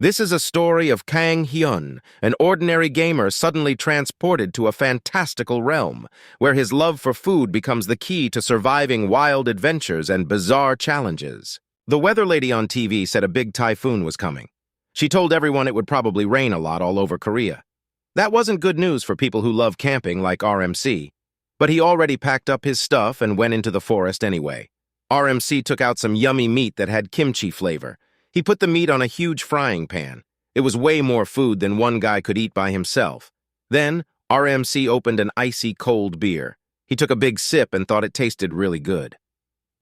This is a story of Kang Hyun, an ordinary gamer suddenly transported to a fantastical realm, where his love for food becomes the key to surviving wild adventures and bizarre challenges. The weather lady on TV said a big typhoon was coming. She told everyone it would probably rain a lot all over Korea. That wasn't good news for people who love camping like RMC, but he already packed up his stuff and went into the forest anyway. RMC took out some yummy meat that had kimchi flavor. He put the meat on a huge frying pan. It was way more food than one guy could eat by himself. Then, RMC opened an icy cold beer. He took a big sip and thought it tasted really good.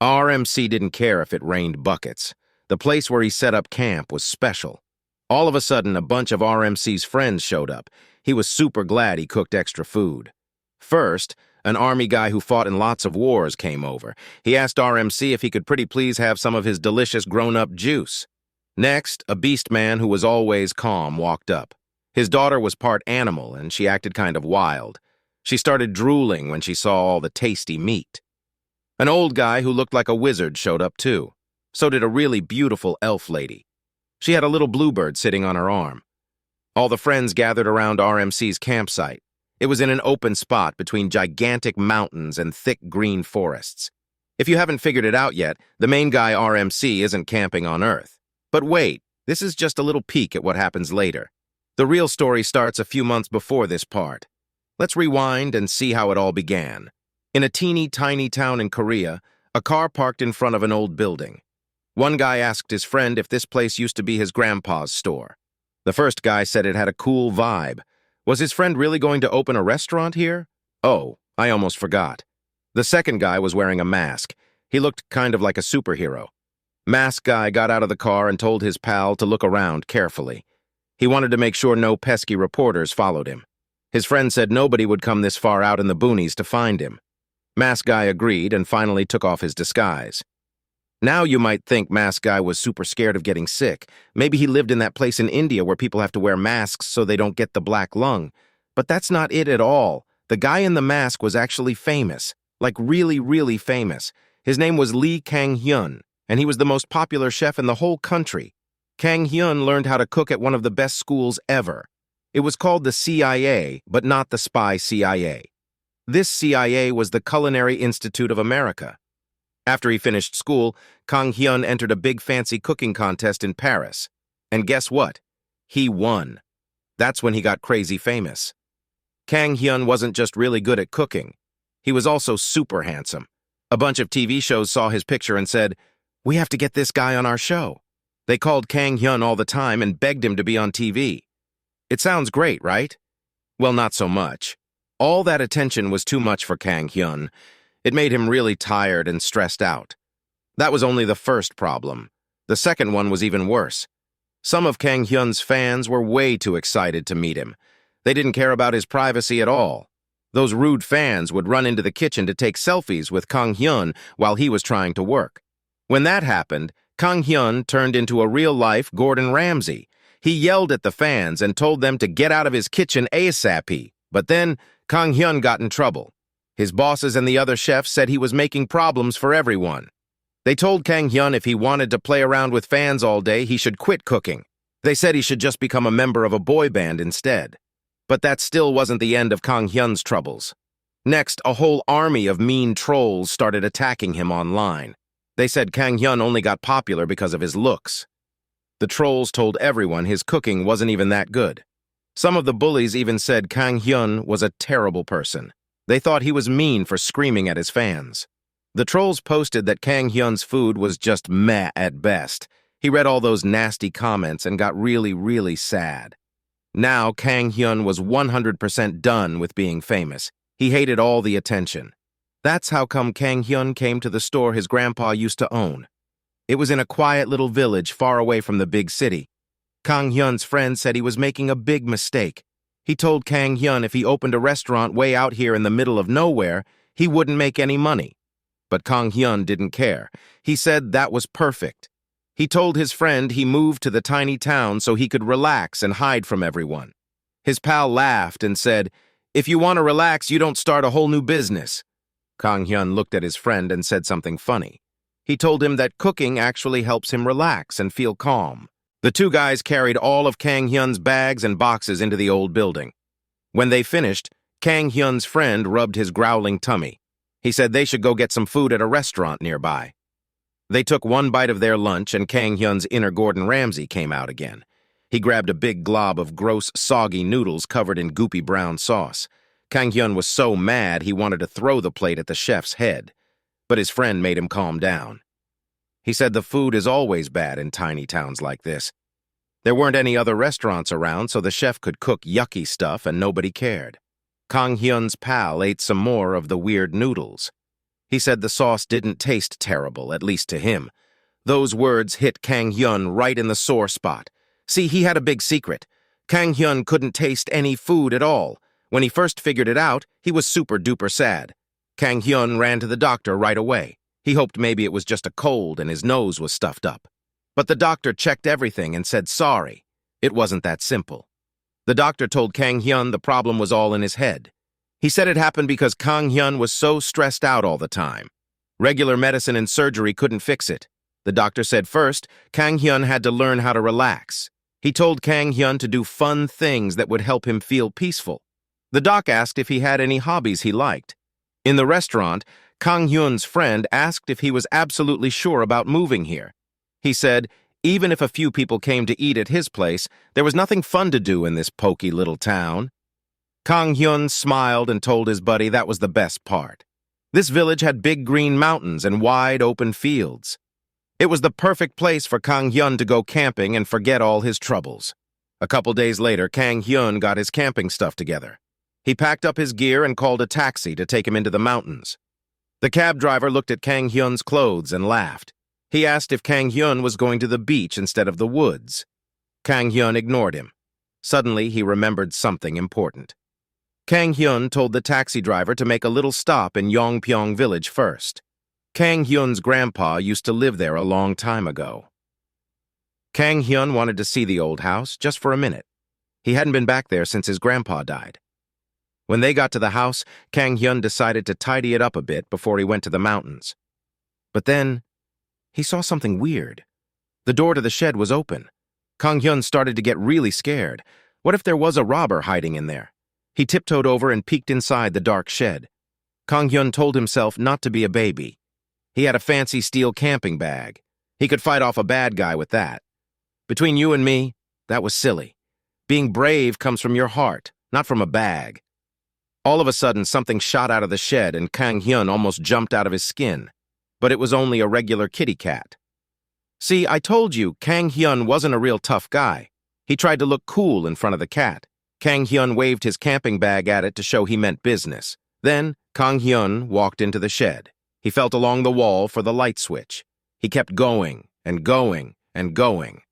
RMC didn't care if it rained buckets. The place where he set up camp was special. All of a sudden, a bunch of RMC's friends showed up. He was super glad he cooked extra food. First, an army guy who fought in lots of wars came over. He asked RMC if he could pretty please have some of his delicious grown-up juice. Next, a beast man who was always calm walked up. His daughter was part animal, and she acted kind of wild. She started drooling when she saw all the tasty meat. An old guy who looked like a wizard showed up too. So did a really beautiful elf lady. She had a little bluebird sitting on her arm. All the friends gathered around RMC's campsite. It was in an open spot between gigantic mountains and thick green forests. If you haven't figured it out yet, the main guy RMC isn't camping on Earth. But wait, this is just a little peek at what happens later. The real story starts a few months before this part. Let's rewind and see how it all began. In a teeny tiny town in Korea, a car parked in front of an old building. One guy asked his friend if this place used to be his grandpa's store. The first guy said it had a cool vibe. Was his friend really going to open a restaurant here? Oh, I almost forgot. The second guy was wearing a mask. He looked kind of like a superhero. Mask guy got out of the car and told his pal to look around carefully. He wanted to make sure no pesky reporters followed him. His friend said nobody would come this far out in the boonies to find him. Mask guy agreed and finally took off his disguise. Now you might think Mask guy was super scared of getting sick. Maybe he lived in that place in India where people have to wear masks so they don't get the black lung. But that's not it at all. The guy in the mask was actually famous. Like really, really famous. His name was Lee Kang-hyun, and he was the most popular chef in the whole country. Kang-hyun learned how to cook at one of the best schools ever. It was called the CIA, but not the spy CIA. This CIA was the Culinary Institute of America. After he finished school, Kang-hyun entered a big fancy cooking contest in Paris. And guess what? He won. That's when he got crazy famous. Kang-hyun wasn't just really good at cooking. He was also super handsome. A bunch of TV shows saw his picture and said, "We have to get this guy on our show." They called Kang-hyun all the time and begged him to be on TV. It sounds great, right? Well, not so much. All that attention was too much for Kang-hyun. It made him really tired and stressed out. That was only the first problem. The second one was even worse. Some of Kang-hyun's fans were way too excited to meet him. They didn't care about his privacy at all. Those rude fans would run into the kitchen to take selfies with Kang-hyun while he was trying to work. When that happened, Kang-hyun turned into a real-life Gordon Ramsay. He yelled at the fans and told them to get out of his kitchen ASAP. But then, Kang-hyun got in trouble. His bosses and the other chefs said he was making problems for everyone. They told Kang-hyun if he wanted to play around with fans all day, he should quit cooking. They said he should just become a member of a boy band instead. But that still wasn't the end of Kang-hyun's troubles. Next, a whole army of mean trolls started attacking him online. They said Kang-hyun only got popular because of his looks. The trolls told everyone his cooking wasn't even that good. Some of the bullies even said Kang-hyun was a terrible person. They thought he was mean for screaming at his fans. The trolls posted that Kang-hyun's food was just meh at best. He read all those nasty comments and got really, really sad. Now Kang-hyun was 100% done with being famous. He hated all the attention. That's how come Kang-hyun came to the store his grandpa used to own. It was in a quiet little village far away from the big city. Kang-hyun's friend said he was making a big mistake. He told Kang-hyun if he opened a restaurant way out here in the middle of nowhere, he wouldn't make any money. But Kang-hyun didn't care. He said that was perfect. He told his friend he moved to the tiny town so he could relax and hide from everyone. His pal laughed and said, "If you want to relax, you don't start a whole new business." Kang-hyun looked at his friend and said something funny. He told him that cooking actually helps him relax and feel calm. The two guys carried all of Kang Hyun's bags and boxes into the old building. When they finished, Kang Hyun's friend rubbed his growling tummy. He said they should go get some food at a restaurant nearby. They took one bite of their lunch and Kang Hyun's inner Gordon Ramsay came out again. He grabbed a big glob of gross, soggy noodles covered in goopy brown sauce. Kang Hyun was so mad he wanted to throw the plate at the chef's head, but his friend made him calm down. He said the food is always bad in tiny towns like this. There weren't any other restaurants around, so the chef could cook yucky stuff and nobody cared. Kang Hyun's pal ate some more of the weird noodles. He said the sauce didn't taste terrible, at least to him. Those words hit Kang Hyun right in the sore spot. See, he had a big secret. Kang Hyun couldn't taste any food at all. When he first figured it out, he was super-duper sad. Kang Hyun ran to the doctor right away. He hoped maybe it was just a cold and his nose was stuffed up. But the doctor checked everything and said sorry. It wasn't that simple. The doctor told Kang Hyun the problem was all in his head. He said it happened because Kang Hyun was so stressed out all the time. Regular medicine and surgery couldn't fix it. The doctor said first, Kang Hyun had to learn how to relax. He told Kang Hyun to do fun things that would help him feel peaceful. The doc asked if he had any hobbies he liked. In the restaurant, Kang Hyun's friend asked if he was absolutely sure about moving here. He said, even if a few people came to eat at his place, there was nothing fun to do in this poky little town. Kang Hyun smiled and told his buddy that was the best part. This village had big green mountains and wide open fields. It was the perfect place for Kang Hyun to go camping and forget all his troubles. A couple days later, Kang Hyun got his camping stuff together. He packed up his gear and called a taxi to take him into the mountains. The cab driver looked at Kang Hyun's clothes and laughed. He asked if Kang Hyun was going to the beach instead of the woods. Kang Hyun ignored him. Suddenly, he remembered something important. Kang Hyun told the taxi driver to make a little stop in Yongpyong village first. Kang Hyun's grandpa used to live there a long time ago. Kang Hyun wanted to see the old house just for a minute. He hadn't been back there since his grandpa died. When they got to the house, Kang Hyun decided to tidy it up a bit before he went to the mountains. But then, he saw something weird. The door to the shed was open. Kang Hyun started to get really scared. What if there was a robber hiding in there? He tiptoed over and peeked inside the dark shed. Kang Hyun told himself not to be a baby. He had a fancy steel camping bag. He could fight off a bad guy with that. Between you and me, that was silly. Being brave comes from your heart, not from a bag. All of a sudden, something shot out of the shed and Kang Hyun almost jumped out of his skin. But it was only a regular kitty cat. See, I told you, Kang Hyun wasn't a real tough guy. He tried to look cool in front of the cat. Kang Hyun waved his camping bag at it to show he meant business. Then, Kang Hyun walked into the shed. He felt along the wall for the light switch. He kept going and going and going.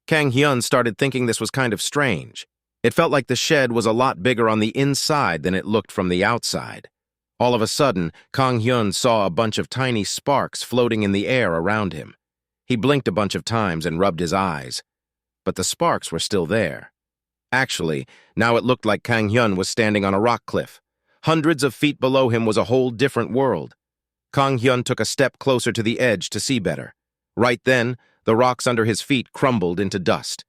Kang Hyun started thinking this was kind of strange. It felt like the shed was a lot bigger on the inside than it looked from the outside. All of a sudden, Kang Hyun saw a bunch of tiny sparks floating in the air around him. He blinked a bunch of times and rubbed his eyes. But the sparks were still there. Actually, now it looked like Kang Hyun was standing on a rock cliff. Hundreds of feet below him was a whole different world. Kang Hyun took a step closer to the edge to see better. Right then, the rocks under his feet crumbled into dust.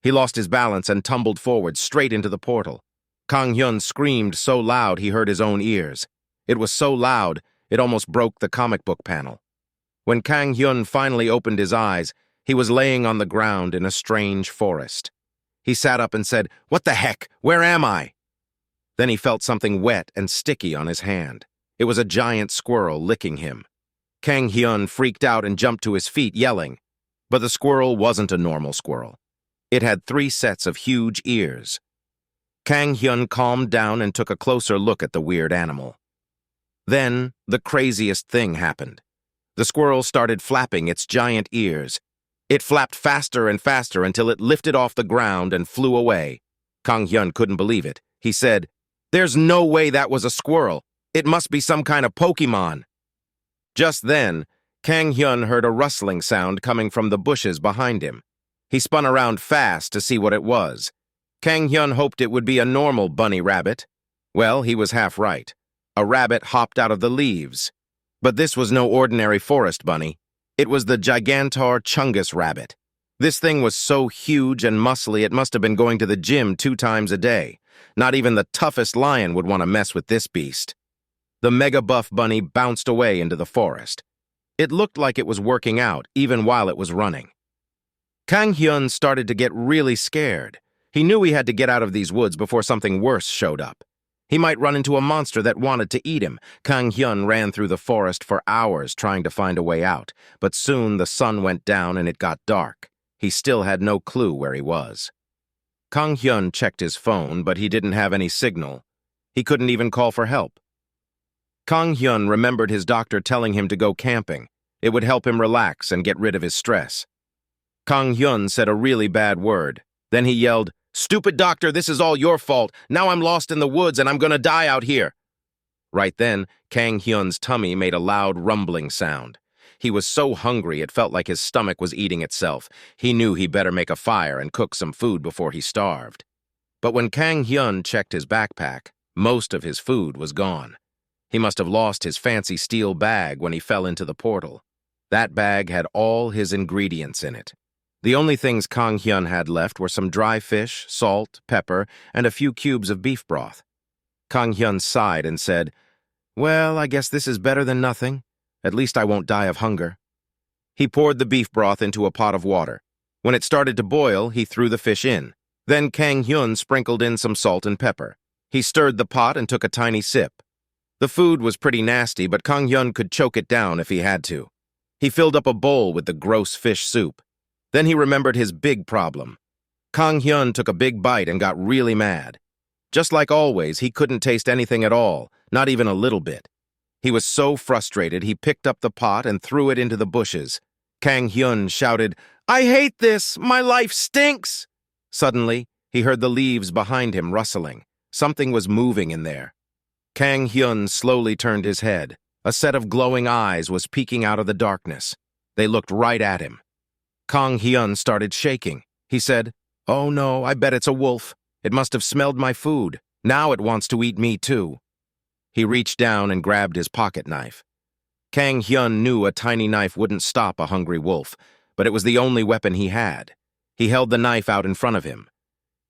He lost his balance and tumbled forward straight into the portal. Kang Hyun screamed so loud he hurt his own ears. It was so loud, it almost broke the comic book panel. When Kang Hyun finally opened his eyes, he was laying on the ground in a strange forest. He sat up and said, "What the heck? Where am I?" Then he felt something wet and sticky on his hand. It was a giant squirrel licking him. Kang Hyun freaked out and jumped to his feet, yelling. But the squirrel wasn't a normal squirrel. It had 3 sets of huge ears. Kang Hyun calmed down and took a closer look at the weird animal. Then, the craziest thing happened. The squirrel started flapping its giant ears. It flapped faster and faster until it lifted off the ground and flew away. Kang Hyun couldn't believe it. He said, "There's no way that was a squirrel. It must be some kind of Pokemon." Just then, Kang Hyun heard a rustling sound coming from the bushes behind him. He spun around fast to see what it was. Kang Hyun hoped it would be a normal bunny rabbit. Well, he was half right. A rabbit hopped out of the leaves. But this was no ordinary forest bunny. It was the Gigantor Chungus rabbit. This thing was so huge and muscly it must have been going to the gym 2 times a day. Not even the toughest lion would want to mess with this beast. The mega buff bunny bounced away into the forest. It looked like it was working out even while it was running. Kang Hyun started to get really scared. He knew he had to get out of these woods before something worse showed up. He might run into a monster that wanted to eat him. Kang Hyun ran through the forest for hours trying to find a way out, but soon the sun went down and it got dark. He still had no clue where he was. Kang Hyun checked his phone, but he didn't have any signal. He couldn't even call for help. Kang Hyun remembered his doctor telling him to go camping. It would help him relax and get rid of his stress. Kang Hyun said a really bad word. Then he yelled, "Stupid doctor, this is all your fault. Now I'm lost in the woods and I'm gonna die out here." Right then, Kang Hyun's tummy made a loud rumbling sound. He was so hungry it felt like his stomach was eating itself. He knew he better make a fire and cook some food before he starved. But when Kang Hyun checked his backpack, most of his food was gone. He must have lost his fancy steel bag when he fell into the portal. That bag had all his ingredients in it. The only things Kang Hyun had left were some dry fish, salt, pepper, and a few cubes of beef broth. Kang Hyun sighed and said, "Well, I guess this is better than nothing. At least I won't die of hunger." He poured the beef broth into a pot of water. When it started to boil, he threw the fish in. Then Kang Hyun sprinkled in some salt and pepper. He stirred the pot and took a tiny sip. The food was pretty nasty, but Kang Hyun could choke it down if he had to. He filled up a bowl with the gross fish soup. Then he remembered his big problem. Kang Hyun took a big bite and got really mad. Just like always, he couldn't taste anything at all, not even a little bit. He was so frustrated, he picked up the pot and threw it into the bushes. Kang Hyun shouted, "I hate this! My life stinks!" Suddenly, he heard the leaves behind him rustling. Something was moving in there. Kang Hyun slowly turned his head. A set of glowing eyes was peeking out of the darkness. They looked right at him. Kang Hyun started shaking. He said, "Oh no, I bet it's a wolf. It must have smelled my food. Now it wants to eat me too." He reached down and grabbed his pocket knife. Kang Hyun knew a tiny knife wouldn't stop a hungry wolf, but it was the only weapon he had. He held the knife out in front of him.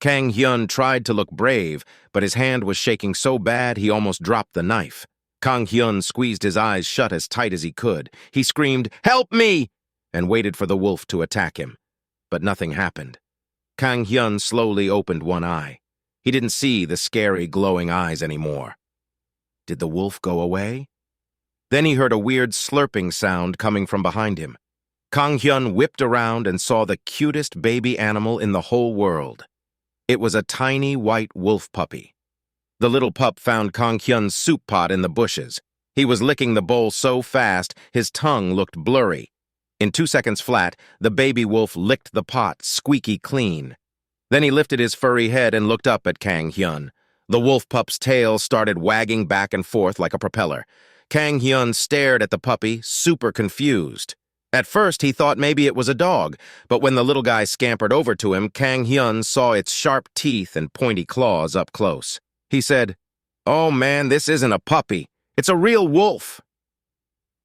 Kang Hyun tried to look brave, but his hand was shaking so bad he almost dropped the knife. Kang Hyun squeezed his eyes shut as tight as he could. He screamed, "Help me!" and waited for the wolf to attack him. But nothing happened. Kang Hyun slowly opened one eye. He didn't see the scary, glowing eyes anymore. Did the wolf go away? Then he heard a weird slurping sound coming from behind him. Kang Hyun whipped around and saw the cutest baby animal in the whole world. It was a tiny white wolf puppy. The little pup found Kang Hyun's soup pot in the bushes. He was licking the bowl so fast, his tongue looked blurry. In 2 seconds flat, the baby wolf licked the pot squeaky clean. Then he lifted his furry head and looked up at Kang Hyun. The wolf pup's tail started wagging back and forth like a propeller. Kang Hyun stared at the puppy, super confused. At first, he thought maybe it was a dog, but when the little guy scampered over to him, Kang Hyun saw its sharp teeth and pointy claws up close. He said, "Oh man, this isn't a puppy. It's a real wolf."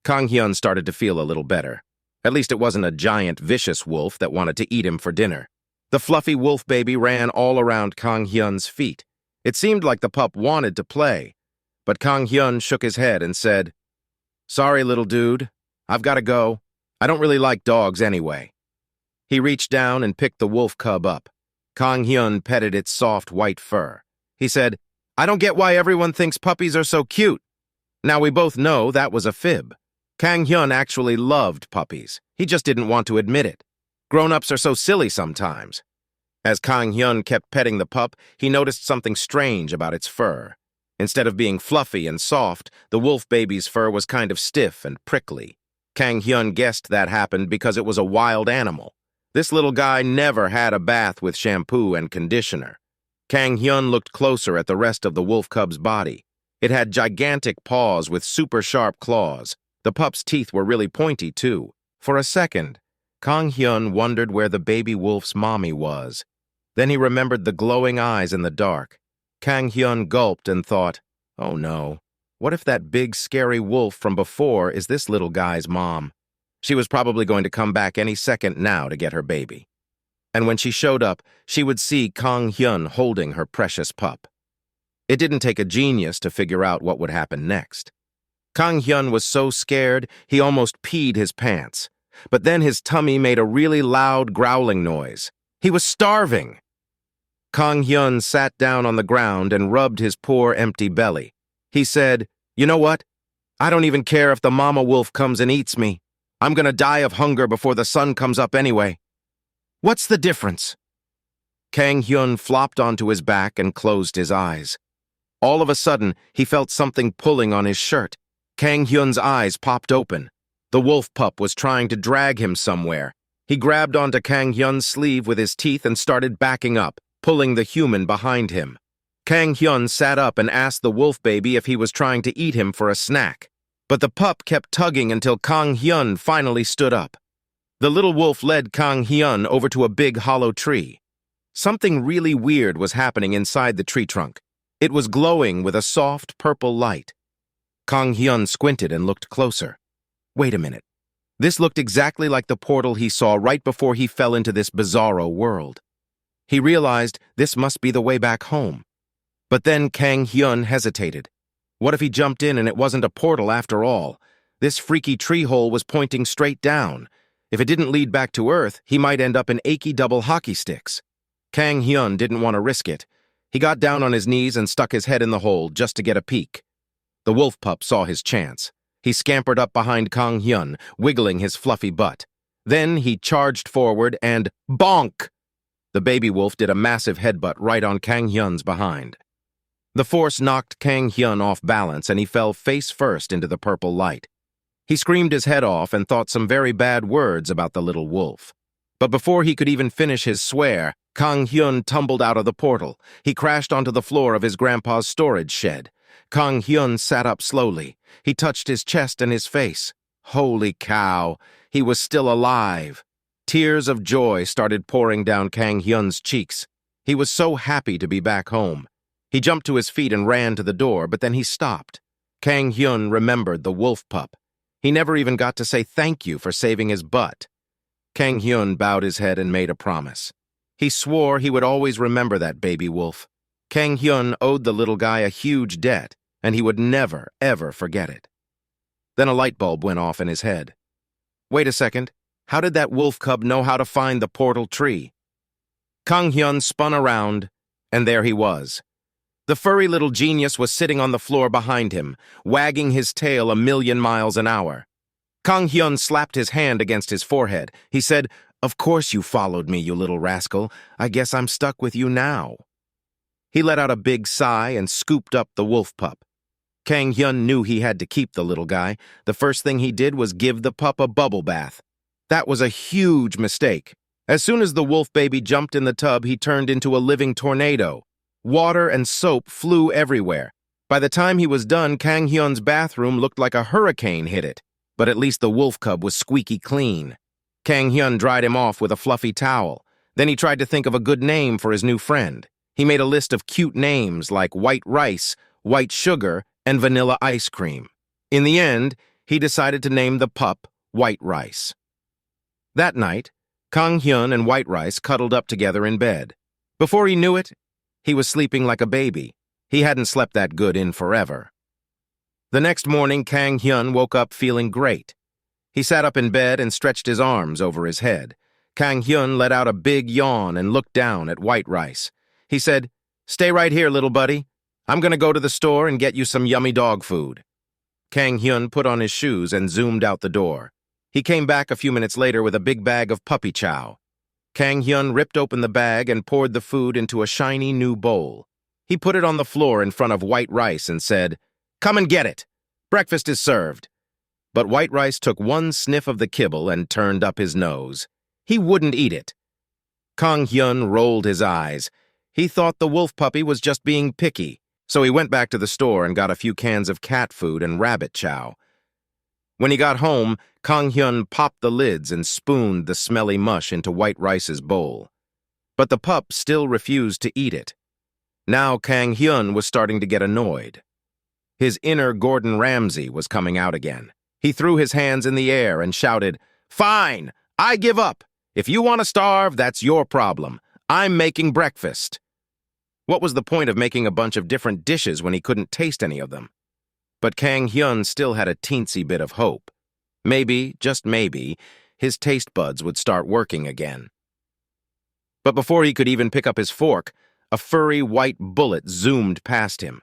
Kang Hyun started to feel a little better. At least it wasn't a giant, vicious wolf that wanted to eat him for dinner. The fluffy wolf baby ran all around Kang Hyun's feet. It seemed like the pup wanted to play, but Kang Hyun shook his head and said, "Sorry, little dude. I've got to go. I don't really like dogs anyway." He reached down and picked the wolf cub up. Kang Hyun petted its soft white fur. He said, "I don't get why everyone thinks puppies are so cute." Now we both know that was a fib. Kang Hyun actually loved puppies. He just didn't want to admit it. Grown-ups are so silly sometimes. As Kang Hyun kept petting the pup, he noticed something strange about its fur. Instead of being fluffy and soft, the wolf baby's fur was kind of stiff and prickly. Kang Hyun guessed that happened because it was a wild animal. This little guy never had a bath with shampoo and conditioner. Kang Hyun looked closer at the rest of the wolf cub's body. It had gigantic paws with super sharp claws. The pup's teeth were really pointy, too. For a second, Kang Hyun wondered where the baby wolf's mommy was. Then he remembered the glowing eyes in the dark. Kang Hyun gulped and thought, "Oh no, what if that big, scary wolf from before is this little guy's mom? She was probably going to come back any second now to get her baby." and when she showed up, she would see Kang Hyun holding her precious pup. It didn't take a genius to figure out what would happen next. Kang Hyun was so scared he almost peed his pants, but then his tummy made a really loud growling noise. He was starving! Kang Hyun sat down on the ground and rubbed his poor empty belly. He said, "You know what? I don't even care if the mama wolf comes and eats me. I'm gonna die of hunger before the sun comes up anyway. What's the difference?" Kang Hyun flopped onto his back and closed his eyes. All of a sudden, he felt something pulling on his shirt. Kang Hyun's eyes popped open. The wolf pup was trying to drag him somewhere. He grabbed onto Kang Hyun's sleeve with his teeth and started backing up, pulling the human behind him. Kang Hyun sat up and asked the wolf baby if he was trying to eat him for a snack. But the pup kept tugging until Kang Hyun finally stood up. The little wolf led Kang Hyun over to a big hollow tree. Something really weird was happening inside the tree trunk. It was glowing with a soft purple light. Kang Hyun squinted and looked closer. Wait a minute. This looked exactly like the portal he saw right before he fell into this bizarro world. He realized this must be the way back home. But then Kang Hyun hesitated. What if he jumped in and it wasn't a portal after all? This freaky tree hole was pointing straight down. If it didn't lead back to Earth, he might end up in achy double hockey sticks. Kang Hyun didn't want to risk it. He got down on his knees and stuck his head in the hole just to get a peek. The wolf pup saw his chance. He scampered up behind Kang Hyun, wiggling his fluffy butt. Then he charged forward and bonk! The baby wolf did a massive headbutt right on Kang Hyun's behind. The force knocked Kang Hyun off balance and he fell face first into the purple light. He screamed his head off and thought some very bad words about the little wolf. But before he could even finish his swear, Kang Hyun tumbled out of the portal. He crashed onto the floor of his grandpa's storage shed. Kang Hyun sat up slowly. He touched his chest and his face. Holy cow, he was still alive. Tears of joy started pouring down Kang Hyun's cheeks. He was so happy to be back home. He jumped to his feet and ran to the door, but then he stopped. Kang Hyun remembered the wolf pup. He never even got to say thank you for saving his butt. Kang Hyun bowed his head and made a promise. He swore he would always remember that baby wolf. Kang Hyun owed the little guy a huge debt, and he would never, ever forget it. Then a light bulb went off in his head. Wait a second. How did that wolf cub know how to find the portal tree? Kang Hyun spun around, and there he was. The furry little genius was sitting on the floor behind him, wagging his tail 1,000,000 miles an hour. Kang Hyun slapped his hand against his forehead. He said, "Of course you followed me, you little rascal. I guess I'm stuck with you now." He let out a big sigh and scooped up the wolf pup. Kang Hyun knew he had to keep the little guy. The first thing he did was give the pup a bubble bath. That was a huge mistake. As soon as the wolf baby jumped in the tub, he turned into a living tornado. Water and soap flew everywhere. By the time he was done, Kang Hyun's bathroom looked like a hurricane hit it. But at least the wolf cub was squeaky clean. Kang Hyun dried him off with a fluffy towel. Then he tried to think of a good name for his new friend. He made a list of cute names like white rice, white sugar, and vanilla ice cream. In the end, he decided to name the pup White Rice. That night, Kang Hyun and White Rice cuddled up together in bed. Before he knew it, he was sleeping like a baby. He hadn't slept that good in forever. The next morning, Kang Hyun woke up feeling great. He sat up in bed and stretched his arms over his head. Kang Hyun let out a big yawn and looked down at White Rice. He said, "Stay right here, little buddy. I'm gonna go to the store and get you some yummy dog food." Kang Hyun put on his shoes and zoomed out the door. He came back a few minutes later with a big bag of puppy chow. Kang Hyun ripped open the bag and poured the food into a shiny new bowl. He put it on the floor in front of White Rice and said, "Come and get it. Breakfast is served." But White Rice took one sniff of the kibble and turned up his nose. He wouldn't eat it. Kang Hyun rolled his eyes. He thought the wolf puppy was just being picky, so he went back to the store and got a few cans of cat food and rabbit chow. When he got home, Kang Hyun popped the lids and spooned the smelly mush into White Rice's bowl. But the pup still refused to eat it. Now Kang Hyun was starting to get annoyed. His inner Gordon Ramsay was coming out again. He threw his hands in the air and shouted, "Fine! I give up! If you want to starve, that's your problem. I'm making breakfast. What was the point of making a bunch of different dishes when he couldn't taste any of them? But Kang Hyun still had a teensy bit of hope. Maybe, just maybe, his taste buds would start working again. But before he could even pick up his fork, a furry white bullet zoomed past him.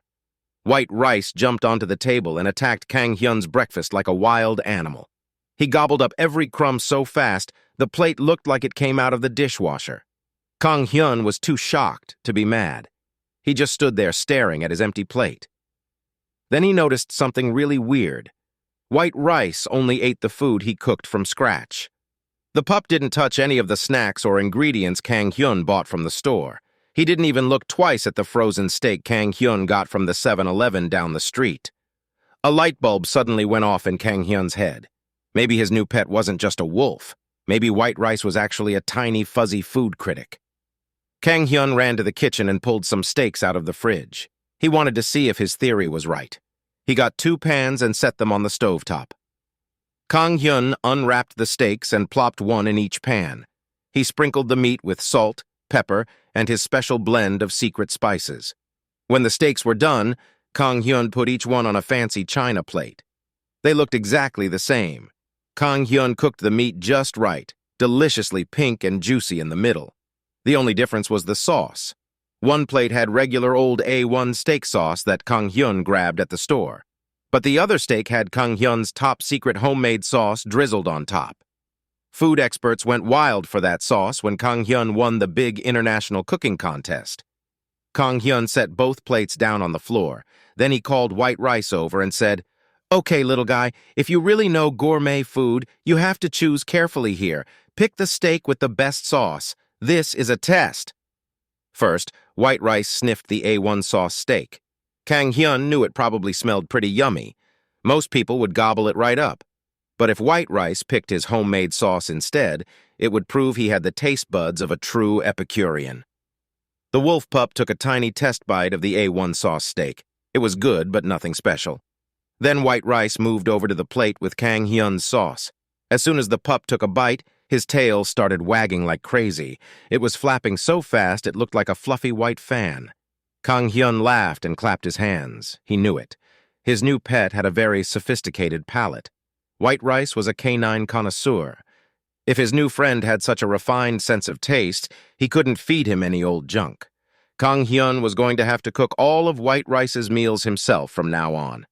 White rice jumped onto the table and attacked Kang Hyun's breakfast like a wild animal. He gobbled up every crumb so fast, the plate looked like it came out of the dishwasher. Kang Hyun was too shocked to be mad. He just stood there staring at his empty plate. Then he noticed something really weird. White rice only ate the food he cooked from scratch. The pup didn't touch any of the snacks or ingredients Kang Hyun bought from the store. He didn't even look twice at the frozen steak Kang Hyun got from the 7-Eleven down the street. A light bulb suddenly went off in Kang Hyun's head. Maybe his new pet wasn't just a wolf. Maybe white rice was actually a tiny, fuzzy food critic. Kang Hyun ran to the kitchen and pulled some steaks out of the fridge. He wanted to see if his theory was right. He got 2 pans and set them on the stovetop. Kang Hyun unwrapped the steaks and plopped one in each pan. He sprinkled the meat with salt, pepper, and his special blend of secret spices. When the steaks were done, Kang Hyun put each one on a fancy china plate. They looked exactly the same. Kang Hyun cooked the meat just right, deliciously pink and juicy in the middle. The only difference was the sauce. One plate had regular old A1 steak sauce that Kang Hyun grabbed at the store. But the other steak had Kang Hyun's top-secret homemade sauce drizzled on top. Food experts went wild for that sauce when Kang Hyun won the big international cooking contest. Kang Hyun set both plates down on the floor. Then he called white rice over and said, "Okay, little guy, if you really know gourmet food, you have to choose carefully here. Pick the steak with the best sauce. This is a test." First, white rice sniffed the A1 sauce steak. Kang Hyun knew it probably smelled pretty yummy. Most people would gobble it right up. But if white rice picked his homemade sauce instead, it would prove he had the taste buds of a true Epicurean. The wolf pup took a tiny test bite of the A1 sauce steak. It was good, but nothing special. Then white rice moved over to the plate with Kang Hyun's sauce. As soon as the pup took a bite, his tail started wagging like crazy. It was flapping so fast it looked like a fluffy white fan. Kang Hyun laughed and clapped his hands. He knew it. His new pet had a very sophisticated palate. White rice was a canine connoisseur. If his new friend had such a refined sense of taste, he couldn't feed him any old junk. Kang Hyun was going to have to cook all of white rice's meals himself from now on.